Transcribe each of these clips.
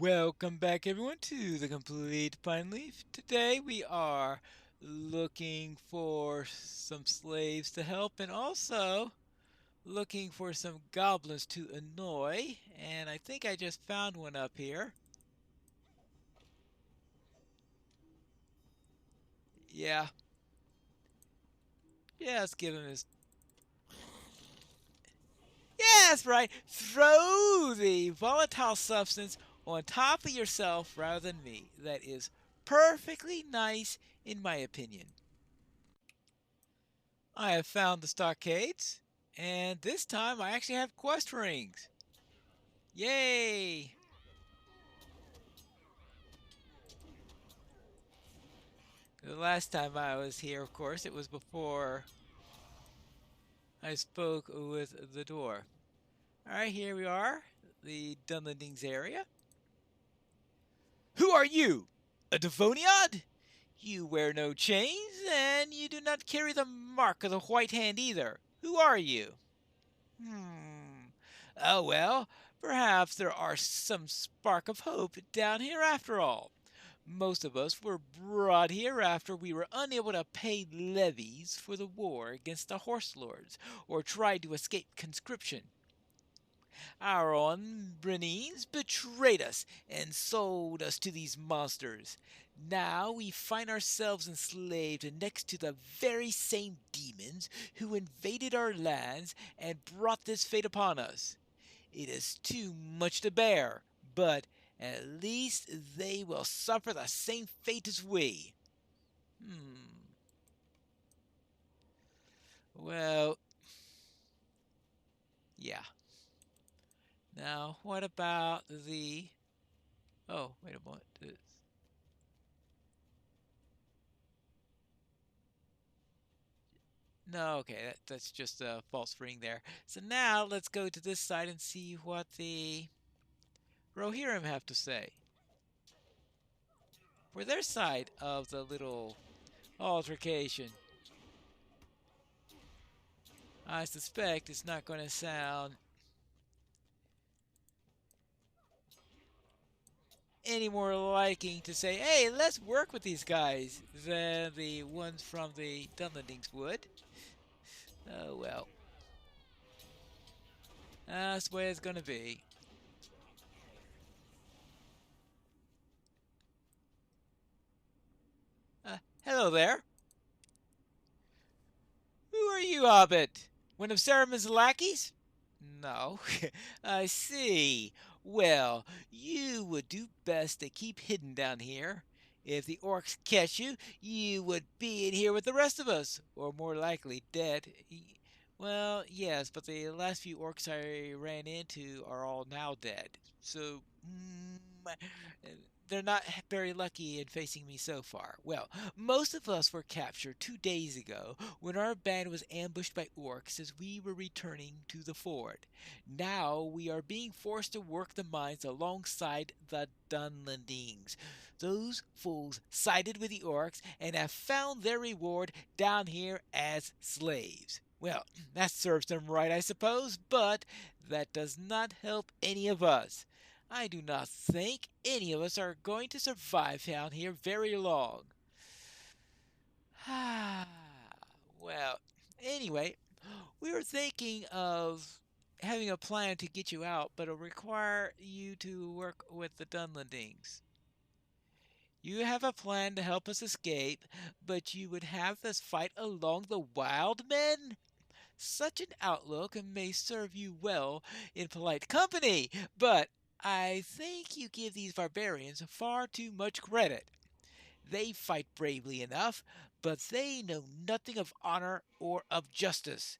Welcome back, everyone, to the Complete Pineleaf. Today we are looking for some slaves to help and also looking for some goblins to annoy. And I think I just found one up here. Yeah, yeah, let's give him his. Yeah, that's right. Throw the volatile substance on top of yourself rather than me. That is perfectly nice, in my opinion. I have found the stockades, and this time I actually have quest rings. Yay! The last time I was here, of course, it was before I spoke with the dwarf. Alright, here we are, the Dunlendings area. Who are you? A Devoniad? You wear no chains, and you do not carry the mark of the White Hand either. Who are you? Hmm. Oh well, perhaps there are some spark of hope down here after all. Most of us were brought here after we were unable to pay levies for the war against the horse lords, or tried to escape conscription. Our own Bernese betrayed us and sold us to these monsters. Now we find ourselves enslaved next to the very same demons who invaded our lands and brought this fate upon us. It is too much to bear, but at least they will suffer the same fate as we. Hmm. Well, yeah. Now, what about the. Oh, wait a moment. No, okay, that's just a false ring there. So now let's go to this side and see what the Rohirrim have to say. For their side of the little altercation, I suspect it's not going to sound any more liking to say, hey, let's work with these guys than the ones from the Dunlendings would. Oh well, that's the way it's going to be. Hello there. Who are you, Hobbit? One of Saruman's lackeys? No. I see. Well, you would do best to keep hidden down here. If the orcs catch you, you would be in here with the rest of us, or more likely dead. Well, yes, but the last few orcs I ran into are all now dead. So, they're not very lucky in facing me so far. Well, most of us were captured 2 days ago when our band was ambushed by orcs as we were returning to the fort. Now we are being forced to work the mines alongside the Dunlendings. Those fools sided with the orcs and have found their reward down here as slaves. Well, that serves them right, I suppose, but that does not help any of us. I do not think any of us are going to survive down here very long. Well, anyway, we were thinking of having a plan to get you out, but it'll require you to work with the Dunlendings. You have a plan to help us escape, but you would have us fight along the wild men? Such an outlook may serve you well in polite company, but I think you give these barbarians far too much credit. They fight bravely enough, but they know nothing of honor or of justice.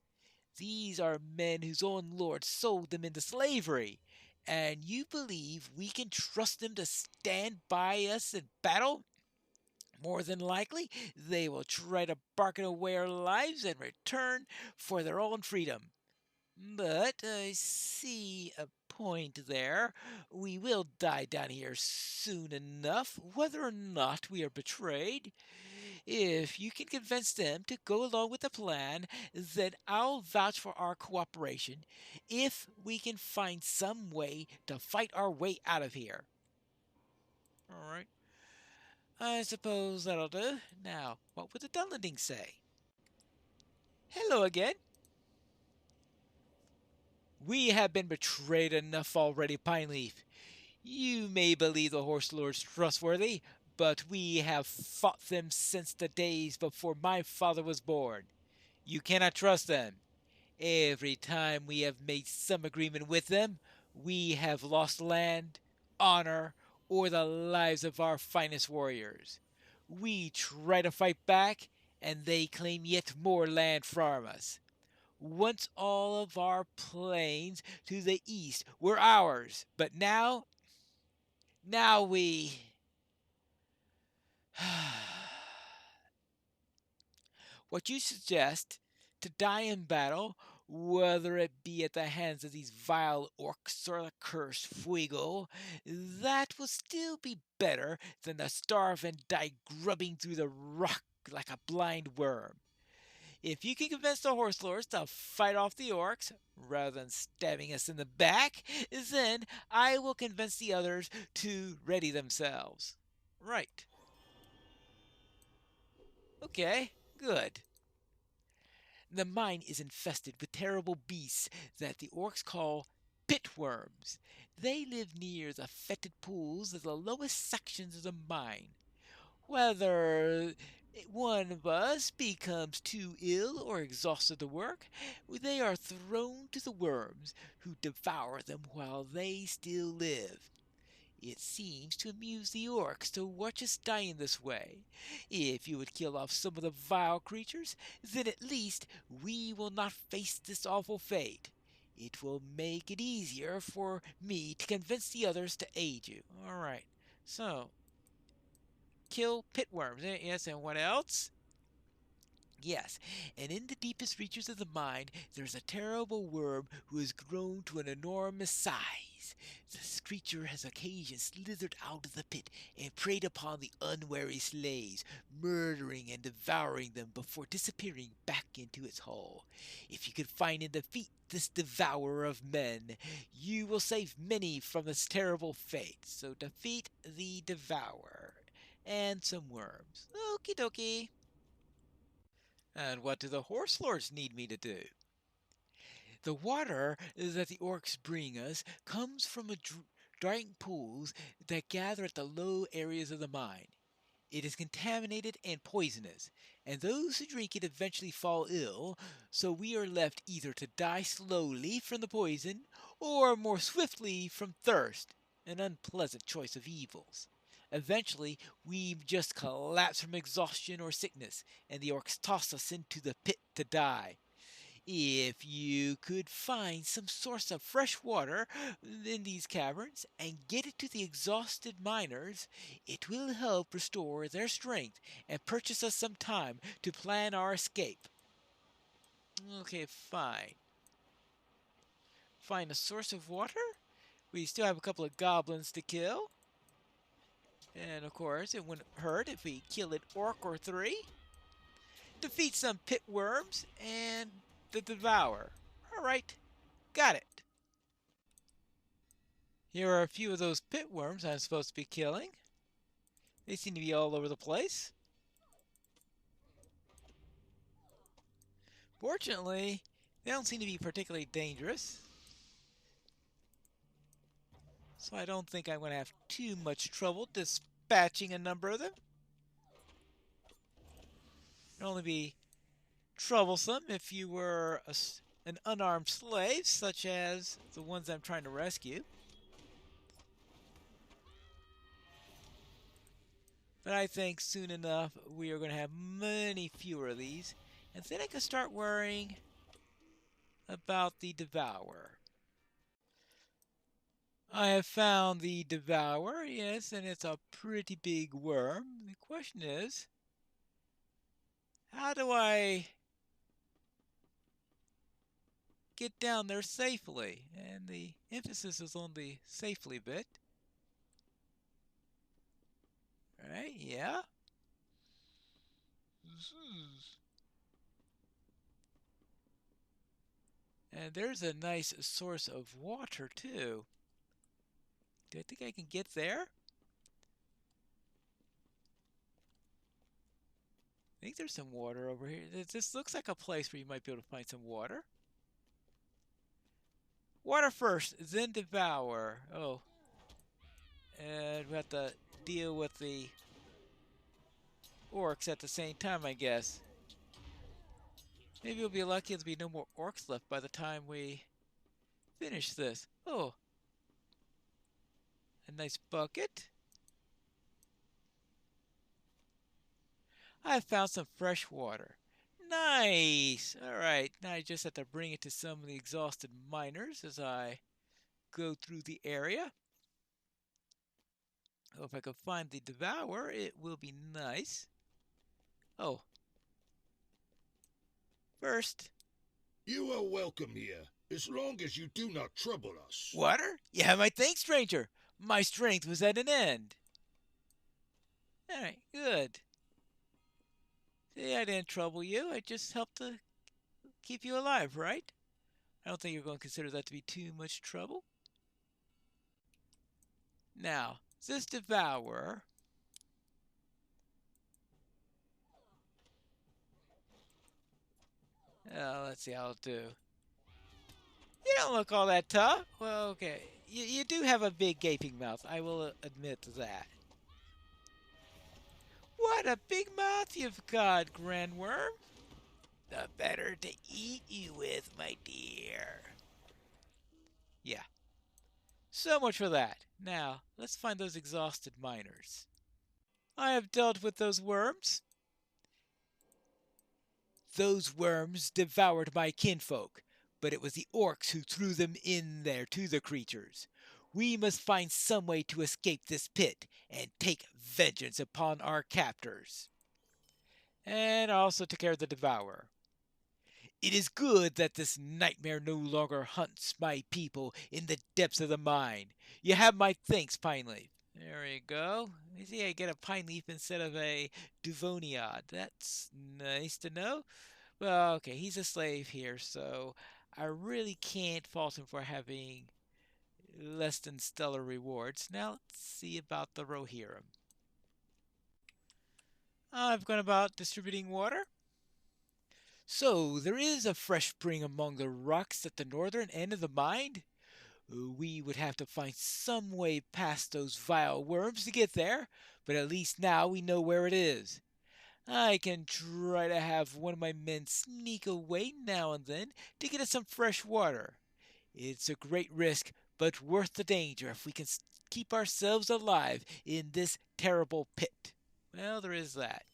These are men whose own lord sold them into slavery, and you believe we can trust them to stand by us in battle? More than likely, they will try to bargain away our lives in return for their own freedom. But I see a point there. We will die down here soon enough, whether or not we are betrayed. If you can convince them to go along with the plan, then I'll vouch for our cooperation if we can find some way to fight our way out of here. All right. I suppose that'll do. Now, what would the Dunlending say? Hello again. We have been betrayed enough already, Pineleaf. You may believe the horse lords trustworthy, but we have fought them since the days before my father was born. You cannot trust them. Every time we have made some agreement with them, we have lost land, honor, or the lives of our finest warriors. We try to fight back, and they claim yet more land from us. Once all of our plains to the east were ours, but now we. What you suggest, to die in battle, whether it be at the hands of these vile orcs or the cursed Fuego, that will still be better than to starve and die grubbing through the rock like a blind worm. If you can convince the horse lords to fight off the orcs rather than stabbing us in the back, then I will convince the others to ready themselves. Right. Okay, good. The mine is infested with terrible beasts that the orcs call pitworms. They live near the fetid pools of the lowest sections of the mine. Whether one of us becomes too ill or exhausted to work, they are thrown to the worms, who devour them while they still live. It seems to amuse the orcs to watch us die in this way. If you would kill off some of the vile creatures, then at least we will not face this awful fate. It will make it easier for me to convince the others to aid you. Alright, so, kill pitworms. Yes, and what else? Yes, and in the deepest reaches of the mine, there's a terrible worm who has grown to an enormous size. This creature has occasionally slithered out of the pit and preyed upon the unwary slaves, murdering and devouring them before disappearing back into its hole. If you can find and defeat this devourer of men, you will save many from this terrible fate. So defeat the devourer and some worms. Okie dokie. And what do the horse lords need me to do? The water that the orcs bring us comes from drying pools that gather at the low areas of the mine. It is contaminated and poisonous, and those who drink it eventually fall ill, so we are left either to die slowly from the poison or more swiftly from thirst, an unpleasant choice of evils. Eventually, we just collapse from exhaustion or sickness, and the orcs toss us into the pit to die. If you could find some source of fresh water in these caverns and get it to the exhausted miners, it will help restore their strength and purchase us some time to plan our escape. Okay, fine. Find a source of water? We still have a couple of goblins to kill. And of course, it wouldn't hurt if we kill an orc or three. Defeat some pit worms and the devour. Alright, got it. Here are a few of those pit worms I'm supposed to be killing. They seem to be all over the place. Fortunately, they don't seem to be particularly dangerous. So I don't think I'm going to have too much trouble dispatching a number of them. It'd only be troublesome if you were an unarmed slave, such as the ones I'm trying to rescue. But I think soon enough we are going to have many fewer of these. And then I can start worrying about the Devourer. I have found the Devourer, yes, and it's a pretty big worm. The question is, how do I get down there safely? And the emphasis is on the safely bit. Right, yeah. And there's a nice source of water, too. Do I think I can get there? I think there's some water over here. This looks like a place where you might be able to find some water. Water first, then devour. Oh, and we have to deal with the orcs at the same time, I guess. Maybe we'll be lucky there'll be no more orcs left by the time we finish this. Oh, a nice bucket. I found some fresh water. Nice! Alright, now I just have to bring it to some of the exhausted miners as I go through the area. Oh, if I can find the devourer, it will be nice. Oh, first, You are welcome here, as long as you do not trouble us. water? Yeah, my thanks, stranger. My strength was at an end. Alright, good. See, I didn't trouble you. I just helped to keep you alive, right? I don't think you're going to consider that to be too much trouble. Now, this devourer. Let's see how I'll do. You don't look all that tough. Well, okay. You do have a big gaping mouth. I will admit that. What a big mouth you've got, Grandworm. The better to eat you with, my dear. Yeah. So much for that. Now, let's find those exhausted miners. I have dealt with those worms. Those worms devoured my kinfolk, but it was the orcs who threw them in there to the creatures. We must find some way to escape this pit and take vengeance upon our captors. And also to care of the devourer. It is good that this nightmare no longer hunts my people in the depths of the mine. You have my thanks, Pineleaf. There we go. You see, I get a pine leaf instead of a Duvoniad. That's nice to know. Well, okay, he's a slave here, so I really can't fault him for having less than stellar rewards. Now let's see about the Rohirrim. I've gone about distributing water. So there is a fresh spring among the rocks at the northern end of the mine. We would have to find some way past those vile worms to get there, but at least now we know where it is. I can try to have one of my men sneak away now and then to get us some fresh water. It's a great risk, but worth the danger if we can keep ourselves alive in this terrible pit. Well, there is that.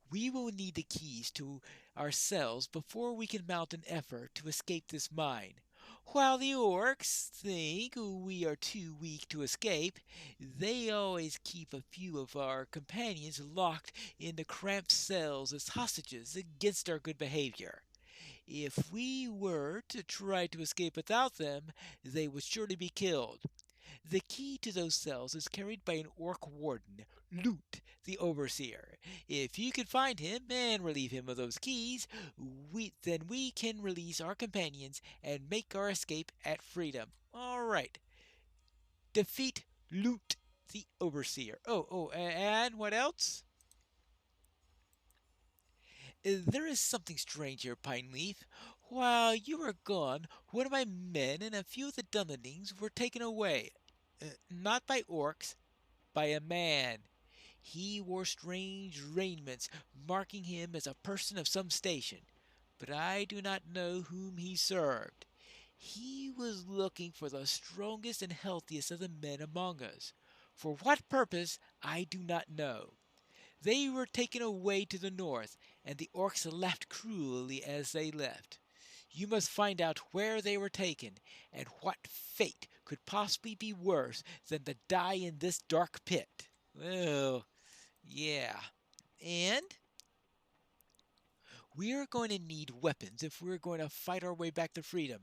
We will need the keys to our cells before we can mount an effort to escape this mine. While the orcs think we are too weak to escape, they always keep a few of our companions locked in the cramped cells as hostages against our good behavior. If we were to try to escape without them, they would surely be killed. The key to those cells is carried by an orc warden, Loot, the overseer. If you can find him and relieve him of those keys, then we can release our companions and make our escape at freedom. All right. Defeat Loot, the overseer. And what else? There is something strange here, Pineleaf. While you were gone, one of my men and a few of the Dunlendings were taken away. Not by orcs, by a man. He wore strange raiments, marking him as a person of some station, but I do not know whom he served. He was looking for the strongest and healthiest of the men among us. For what purpose, I do not know. They were taken away to the north, and the orcs laughed cruelly as they left. You must find out where they were taken, and what fate could possibly be worse than to die in this dark pit. Well, yeah. And we're going to need weapons if we're going to fight our way back to freedom.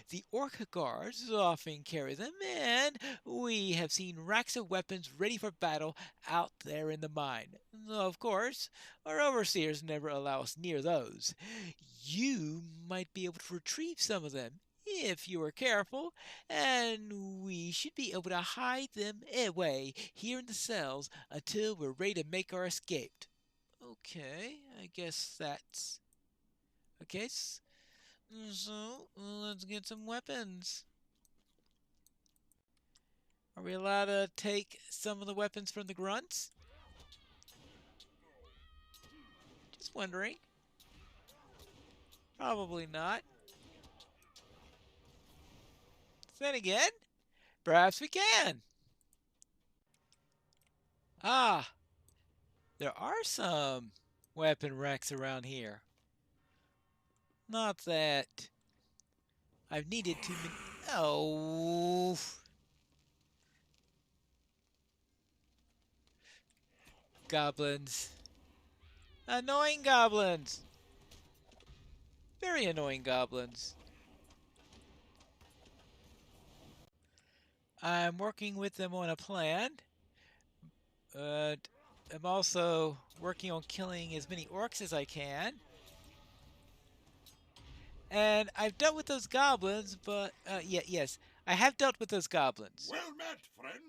The orc guards often carry them, and we have seen racks of weapons ready for battle out there in the mine. Of course, our overseers never allow us near those. You might be able to retrieve some of them if you are careful, and we should be able to hide them away here in the cells until we're ready to make our escape. Okay, I guess that's... Okay, so let's get some weapons. Are we allowed to take some of the weapons from the grunts? Just wondering. Probably not. Then again, perhaps we can. Ah, there are some weapon racks around here. Not that I've needed too many. Oh, goblins. Annoying goblins. Very annoying goblins. I'm working with them on a plan. I'm also working on killing as many orcs as I can. And I've dealt with those goblins, but yes, I have dealt with those goblins. Well met, friend.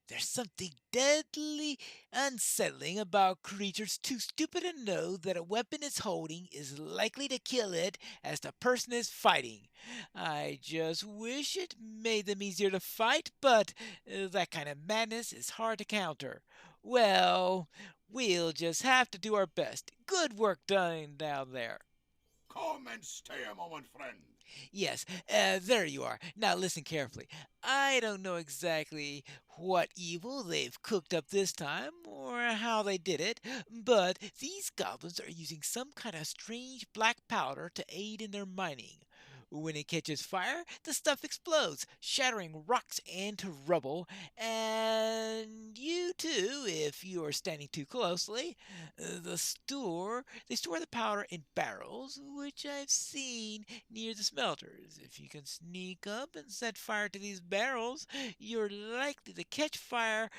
There's something deadly unsettling about creatures too stupid to know that a weapon it's holding is likely to kill it as the person is fighting. I just wish it made them easier to fight, but that kind of madness is hard to counter. Well, we'll just have to do our best. Good work done down there. Come and stay a moment, friend. Yes, there you are. Now listen carefully. I don't know exactly what evil they've cooked up this time or how they did it, but these goblins are using some kind of strange black powder to aid in their mining. When it catches fire, the stuff explodes, shattering rocks into rubble, and you too, if you are standing too closely. They store the powder in barrels, which I've seen near the smelters. If you can sneak up and set fire to these barrels, you're likely to catch fire,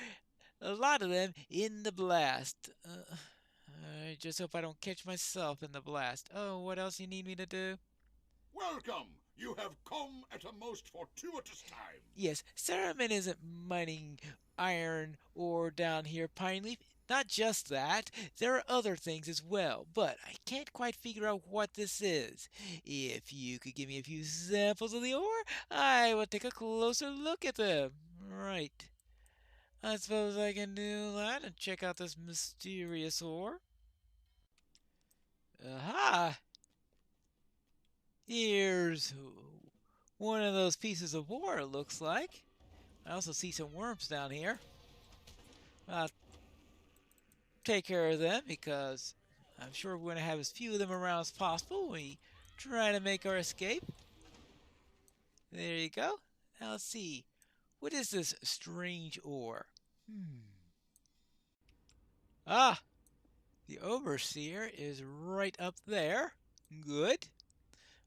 a lot of them, in the blast. I just hope I don't catch myself in the blast. Oh, what else you need me to do? Welcome. You have come at a most fortuitous time. Yes, Saruman isn't mining iron ore down here, Pineleaf. Not just that, there are other things as well, but I can't quite figure out what this is. If you could give me a few samples of the ore, I would take a closer look at them. Right. I suppose I can do that and check out this mysterious ore. Aha! Here's one of those pieces of ore, it looks like. I also see some worms down here. I'll take care of them because I'm sure we're going to have as few of them around as possible when we try to make our escape. There you go. Now let's see. What is this strange ore? Ah, the overseer is right up there. Good.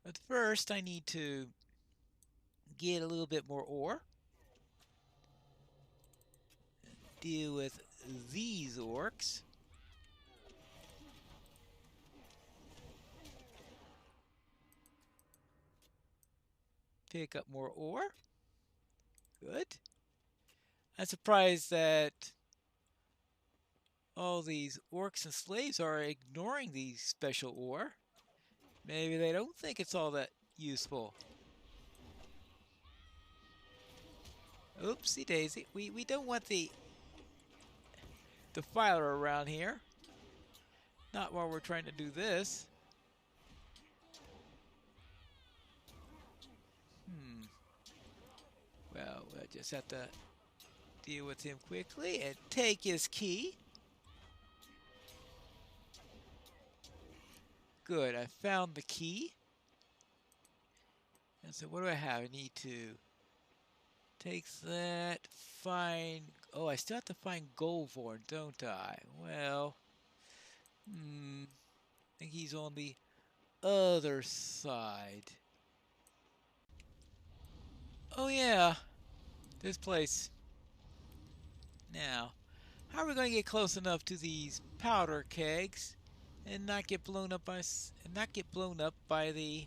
But first I need to get a little bit more ore. Deal with these orcs. Pick up more ore. Good. I'm surprised that all these orcs and slaves are ignoring these special ore. Maybe they don't think it's all that useful. Oopsie daisy. We don't want the defiler around here. Not while we're trying to do this. Well, we'll just have to deal with him quickly and take his key. Good, I found the key. And so what do I have? I need to take that, find... Oh, I still have to find Golvorn, don't I? Well, I think he's on the other side. Oh yeah, this place. Now, how are we going to get close enough to these powder kegs and not get blown up by the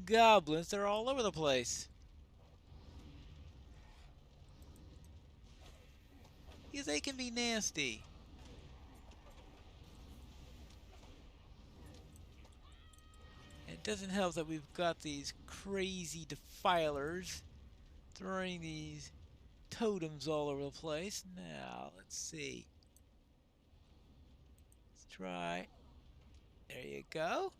goblins that are all over the place? Because they can be nasty. doesn't help that we've got these crazy defilers throwing these totems all over the place. Now, let's see. Let's try. There you go.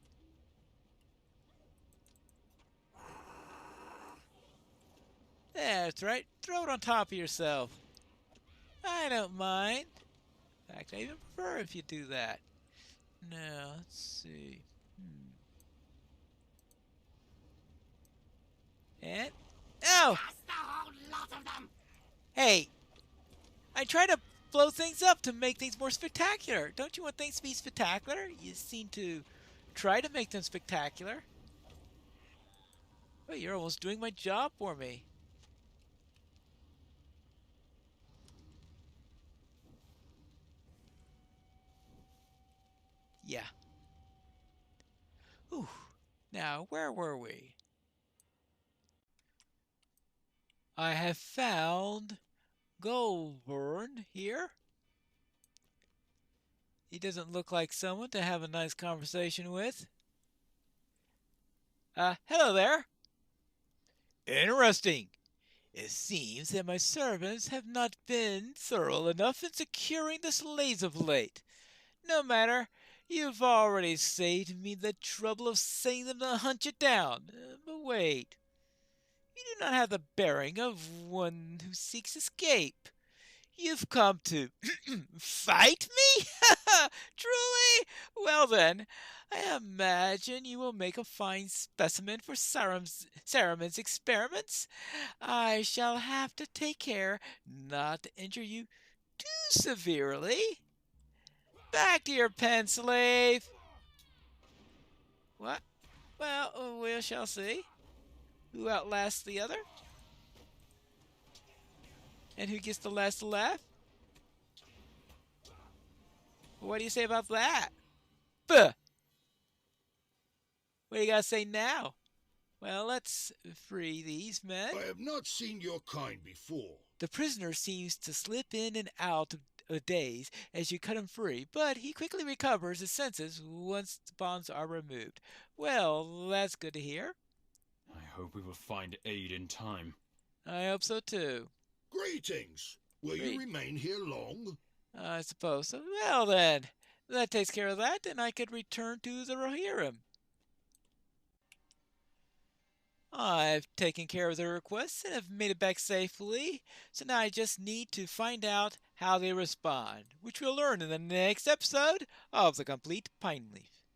That's right. Throw it on top of yourself. I don't mind. In fact, I even prefer if you do that. Now, let's see. And... Oh! That's the whole lot of them! Hey! I try to blow things up to make things more spectacular. Don't you want things to be spectacular? You seem to try to make them spectacular. Well, you're almost doing my job for me. Yeah. Ooh. Now, where were we? I have found Goldburn here. He doesn't look like someone to have a nice conversation with. Hello there. Interesting. It seems that my servants have not been thorough enough in securing the slaves of late. No matter, you've already saved me the trouble of sending them to hunt you down. But wait, you do not have the bearing of one who seeks escape. You've come to fight me? Truly? Well then, I imagine you will make a fine specimen for Saramon's experiments. I shall have to take care not to injure you too severely. Back to your pen, slave. What? Well, we shall see. Who outlasts the other? And who gets the last laugh? What do you say about that? Buh! What do you gotta say now? Well, let's free these men. I have not seen your kind before. The prisoner seems to slip in and out of daze as you cut him free, but he quickly recovers his senses once the bonds are removed. Well, that's good to hear. I hope we will find aid in time. I hope so too. Greetings. Will you remain here long? I suppose so. Well then, that takes care of that, and I could return to the Rohirrim. I've taken care of their requests and have made it back safely, so now I just need to find out how they respond, which we'll learn in the next episode of The Complete Pineleaf.